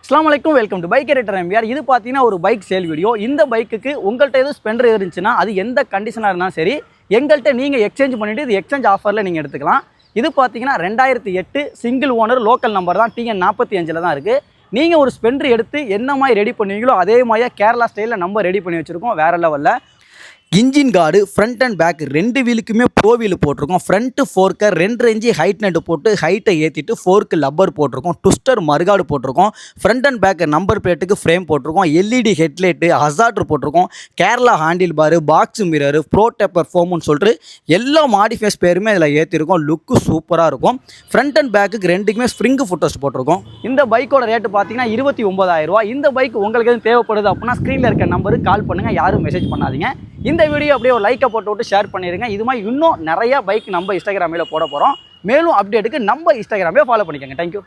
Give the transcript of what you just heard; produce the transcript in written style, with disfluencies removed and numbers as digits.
அஸ்ஸலாமு அலைக்கும், welcome to bike editor MBR. இது பார்த்தீங்கன்னா ஒரு பைக் சேல் வீடியோ. இந்த பைக்குக்கு உங்கள்கிட்ட எதுவும் ஸ்பெண்டர் இருந்துச்சுன்னா அது எந்த கண்டிஷனாக இருந்தாலும் சரி, எங்கள்கிட்ட நீங்கள் எக்ஸ்சேஞ்ச் பண்ணிவிட்டு இது எக்ஸ்சேஞ்ச் ஆஃபரில் நீங்கள் எடுத்துக்கலாம். இது பார்த்தீங்கன்னா 2008 சிங்கிள் ஓனர் லோக்கல் நம்பர் தான், TN 45 தான் இருக்குது. நீங்கள் ஒரு ஸ்பெண்டர் எடுத்து என்ன மாதிரி ரெடி பண்ணுவீங்களோ அதே மாதிரியே கேரளா ஸ்டைலில் நம்ம ரெடி பண்ணி வச்சுருக்கோம். வேறு லெவலில் engine guard front and back ரெண்டு வீலுக்குமே ப்ரோ வீல் போட்டிருக்கோம். ஃப்ரண்ட்டு ஃபோர்க்கர் 2 இன்ச்சு ஹைட் நட்டு போட்டு ஹைட்டை ஏற்றிட்டு ஃபோர்க்கு லப்பர் போட்டிருக்கோம். ட்விஸ்டர் மறுகாடு போட்டிருக்கோம். ஃப்ரண்ட் அண்ட் பேக் நம்பர் பிளேட்டுக்கு ஃப்ரேம் போட்டிருக்கோம். LED ஹெட்லைட்டு, ஹசார்டர் போட்டிருக்கோம். கேரளா ஹேண்டில் பாரு, பாக்ஸ் மிரரு, ப்ரோடெப்பர் ஃபோமுன்னு சொல்லிட்டு எல்லா மாடிஃபைஸ் பேருமே இதில் ஏற்றிருக்கோம். லுக்கு சூப்பராக இருக்கும். ஃப்ரண்ட் அண்ட் பேக்குக்கு ரெண்டுக்குமே ஸ்ப்ரிங்கு ஃபுட்டர்ஸ் போட்டிருக்கோம். இந்த பைக்கோட ரேட்டு பார்த்தீங்கன்னா 29,000 ரூபா. இந்த பைக் உங்களுக்கு எதுவும் தேவைப்படுது அப்படின்னா ஸ்க்ரீனில் இருக்க நம்பருக்கு கால் பண்ணுங்கள். யாரும் மெசேஜ் பண்ணாதீங்க. இந்த வீடியோ அப்படியே ஒரு லைக்கை போட்டு விட்டு ஷேர் பண்ணிடுங்க. இது மாதிரி இன்னும் நிறைய பைக் நம்ம இன்ஸ்டாகிராமில் போட போகிறோம். மேலும் அப்டேட்டுக்கு நம்ம இன்ஸ்டாகிராமில் ஃபாலோ பண்ணிக்கோங்க. தேங்க்யூ.